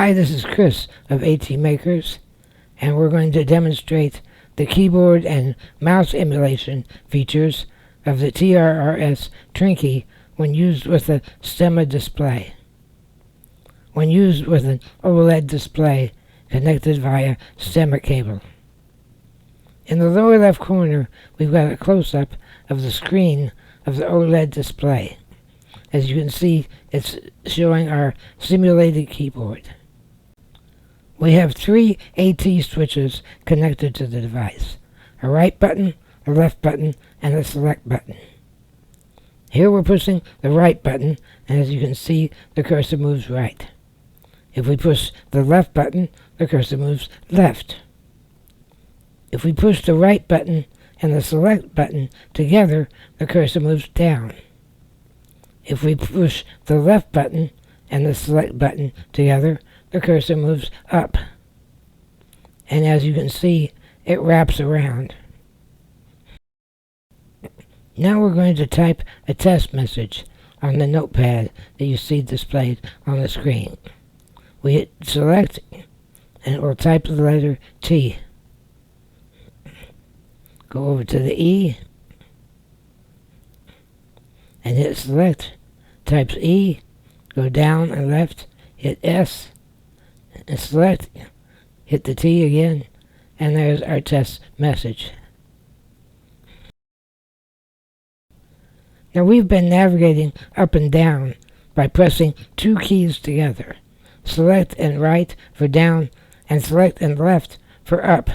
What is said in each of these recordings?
Hi, this is Chris of AT Makers, and we're going to demonstrate the keyboard and mouse emulation features of the TRRS Trinkey when used with a stemma display. When used with an OLED display connected via stemma cable. In the lower left corner, we've got a close-up of the screen of the OLED display. As you can see, it's showing our simulated keyboard. We have 3 AT switches connected to the device: a right button, a left button, and a select button. Here we're pushing the right button, and as you can see, the cursor moves right. If we push the left button, the cursor moves left. If we push the right button and the select button together, the cursor moves down. If we push the left button and the select button together, the cursor moves up. And as you can see, it wraps around. Now we're going to type a test message on the notepad that you see displayed on the screen. We hit select and it will type the letter T. Go over to the E and hit select, types E, go down and left, hit S, and select, hit the T again, and there's our test message. Now we've been navigating up and down by pressing 2 keys together, select and right for down and select and left for up.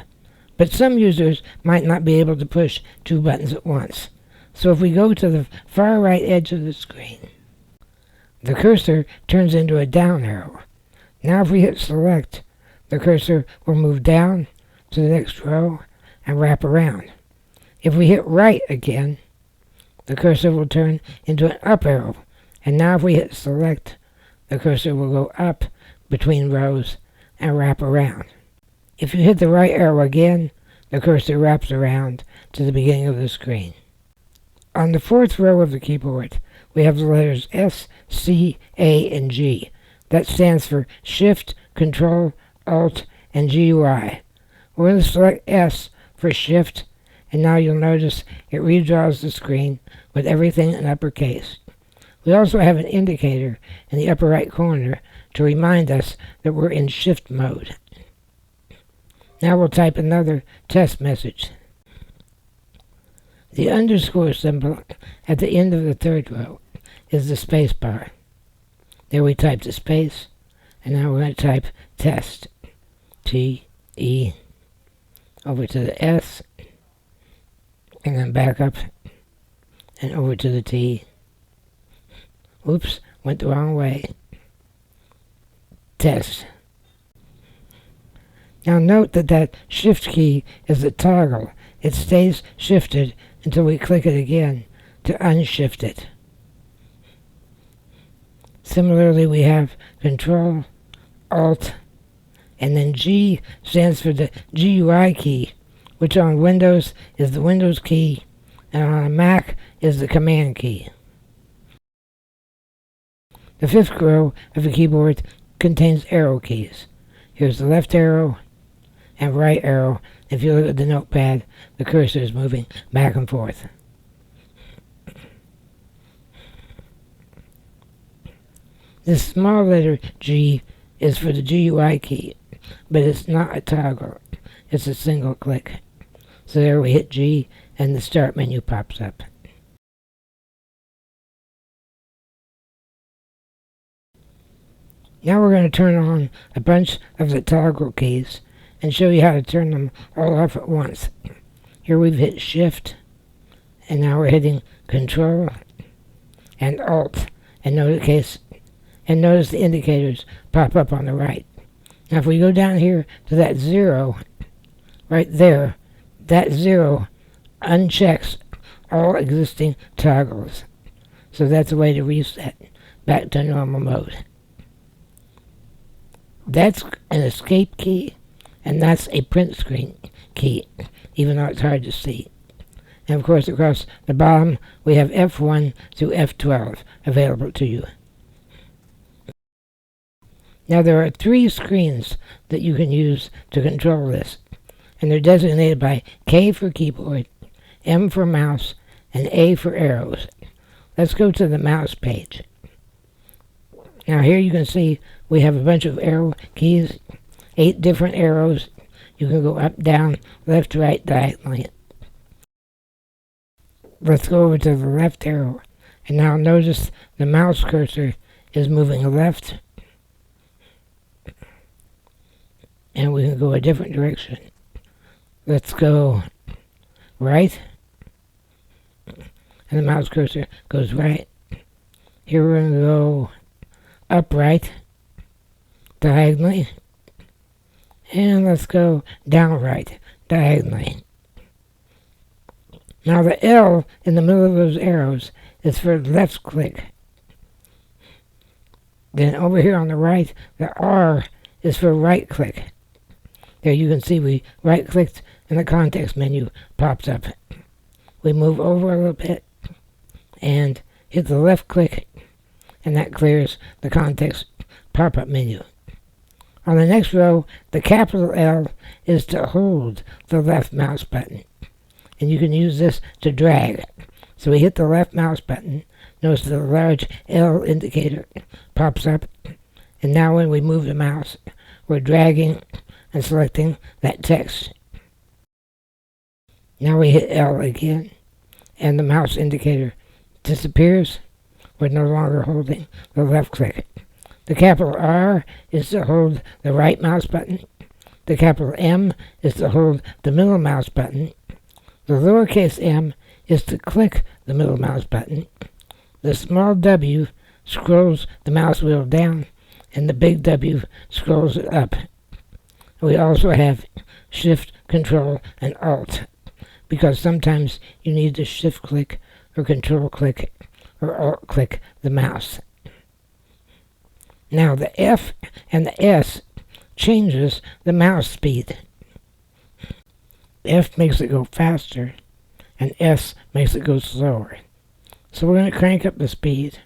But some users might not be able to push 2 buttons at once. So if we go to the far right edge of the screen, the cursor turns into a down arrow. Now if we hit select, the cursor will move down to the next row and wrap around. If we hit right again, the cursor will turn into an up arrow. And now if we hit select, the cursor will go up between rows and wrap around. If you hit the right arrow again, the cursor wraps around to the beginning of the screen. On the 4th row of the keyboard, we have the letters S, C, A, and G. That stands for Shift, Control, Alt, and GUI. We're going to select S for Shift, and now you'll notice it redraws the screen with everything in uppercase. We also have an indicator in the upper right corner to remind us that we're in Shift mode. Now we'll type another test message. The underscore symbol at the end of the 3rd row is the space bar. There we type the space, and now we're going to type test. T, E, over to the S, and then back up, and over to the T. Oops, went the wrong way. Test. Now note that that shift key is a toggle. It stays shifted until we click it again to unshift it. Similarly, we have Control, Alt, and then G stands for the GUI key, which on Windows is the Windows key, and on a Mac is the Command key. The 5th row of the keyboard contains arrow keys. Here's the left arrow and right arrow. If you look at the notepad, the cursor is moving back and forth. This small letter G is for the GUI key, but it's not a toggle. It's a single click. So there we hit G and the start menu pops up. Now we're going to turn on a bunch of the toggle keys and show you how to turn them all off at once. Here we've hit Shift, and now we're hitting Control and Alt, and notice the indicators pop up on the right. Now if we go down here to that 0, right there, that 0 unchecks all existing toggles. So that's a way to reset back to normal mode. That's an escape key, and that's a print screen key, even though it's hard to see. And of course, across the bottom, we have F1 through F12 available to you. Now there are 3 screens that you can use to control this, and they're designated by K for keyboard, M for mouse, and A for arrows. Let's go to the mouse page. Now here you can see we have a bunch of arrow keys, 8 different arrows. You can go up, down, left, right, diagonally. Let's go over to the left arrow, and now notice the mouse cursor is moving left, and we can go a different direction. Let's go right, and the mouse cursor goes right. Here we're going to go upright, diagonally, and let's go down right, diagonally. Now the L in the middle of those arrows is for left click. Then over here on the right, the R is for right click. There you can see we right clicked and the context menu pops up. We move over a little bit and hit the left click, and that clears the context pop-up menu. On the next row, the capital L is to hold the left mouse button, and you can use this to drag. So we hit the left mouse button, notice the large L indicator pops up, and now when we move the mouse, we're dragging and selecting that text. Now we hit L again, and the mouse indicator disappears. We're no longer holding the left click. The capital R is to hold the right mouse button. The capital M is to hold the middle mouse button. The lowercase m is to click the middle mouse button. The small w scrolls the mouse wheel down, and the big W scrolls it up. We also have Shift, Control, and Alt, because sometimes you need to Shift click or Control click or Alt click the mouse. Now the F and the S changes the mouse speed. F makes it go faster, and S makes it go slower. So we're going to crank up the speed.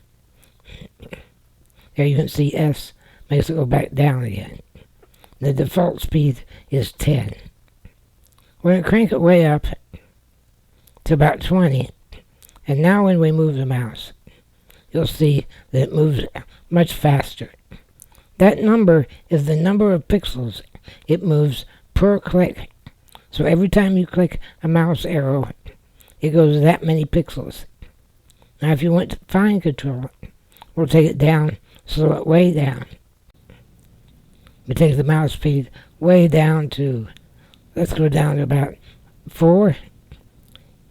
There you can see S makes it go back down again. The default speed is 10. We're going to crank it way up to about 20. And now when we move the mouse, you'll see that it moves much faster. That number is the number of pixels it moves per click. So every time you click a mouse arrow, it goes that many pixels. Now if you want to fine control, we'll take it down, slow it way down. We take the mouse speed way down to, let's go down to about 4.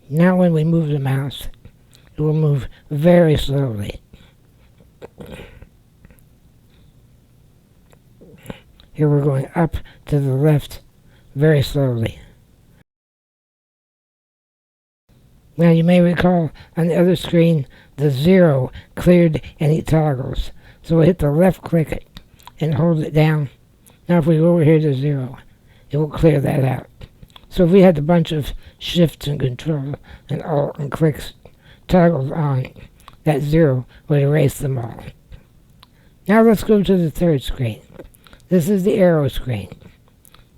Now when we move the mouse, it will move very slowly. Here we're going up to the left very slowly. Now you may recall on the other screen the 0 cleared any toggles. So we'll hit the left click and hold it down. Now if we go over here to 0, it will clear that out. So if we had a bunch of shifts and control and alt and clicks toggled on, that 0 would erase them all. Now let's go to the third screen. This is the arrow screen.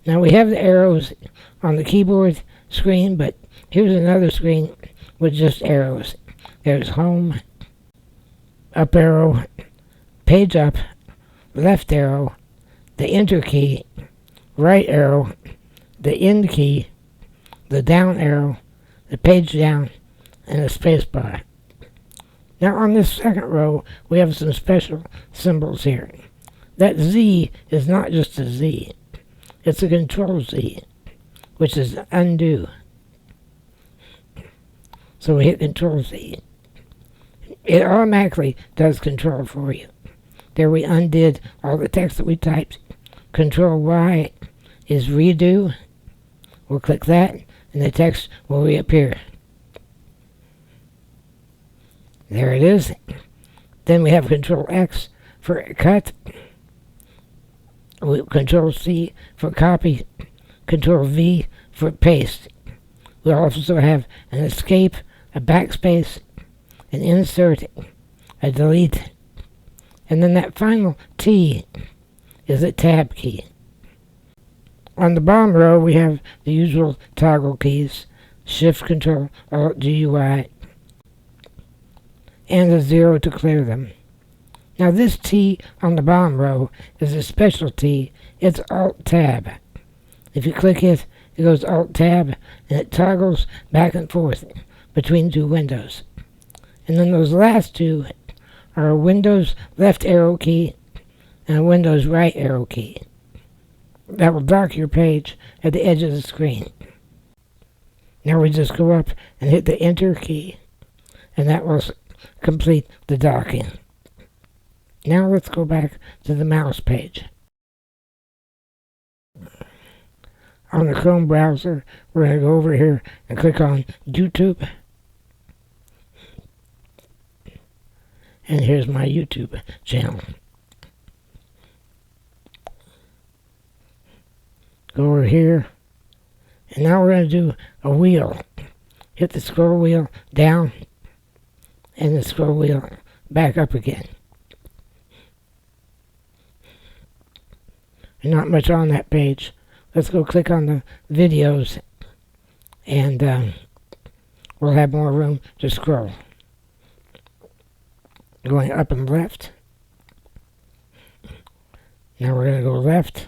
Now we have the arrows on the keyboard screen, but here's another screen with just arrows. There's home, up arrow, page up, left arrow, the enter key, right arrow, the end key, the down arrow, the page down, and a space bar. Now on this second row, we have some special symbols here. That Z is not just a Z. It's a Control Z, which is undo. So we hit Control Z. It automatically does Control for you. There we undid all the text that we typed. Control Y is redo. We'll click that, and the text will reappear. There it is. Then we have Control X for cut. Control C for copy. Control V for paste. We also have an escape, a backspace, an insert, a delete, and then that final T is a tab key. On the bottom row, we have the usual toggle keys, Shift, Control, Alt, GUI, and a 0 to clear them. Now this T on the bottom row is a special T. It's Alt-Tab. If you click it, it goes Alt-Tab, and it toggles back and forth between two windows. And then those last two are a Windows left arrow key and a Windows right arrow key. That will dock your page at the edge of the screen. Now we just go up and hit the Enter key, and that will complete the docking. Now let's go back to the mouse page. On the Chrome browser, we're going to go over here and click on YouTube. And here's my YouTube channel. Go over here, and now we're going to do a wheel. Hit the scroll wheel down, and the scroll wheel back up again. And not much on that page. Let's go click on the videos, and we'll have more room to scroll. Going up and left. Now we're going to go left.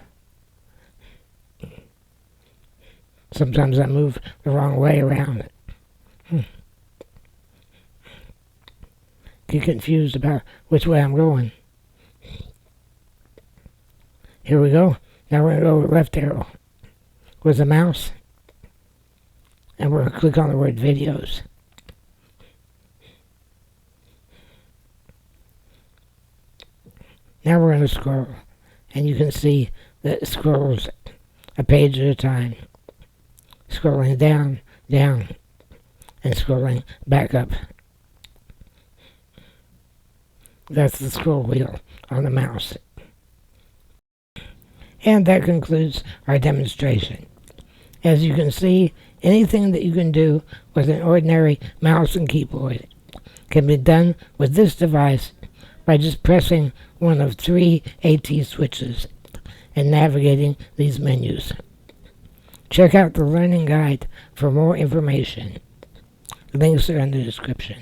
Sometimes I move the wrong way around. Get confused about which way I'm going. Here we go. Now we're going to go left arrow with the mouse. And we're going to click on the word videos. Now we're going to scroll. And you can see that it scrolls a page at a time. Scrolling down, down, and scrolling back up. That's the scroll wheel on the mouse. And that concludes our demonstration. As you can see, anything that you can do with an ordinary mouse and keyboard can be done with this device by just pressing one of 3 AT switches and navigating these menus. Check out the learning guide for more information. Links are in the description.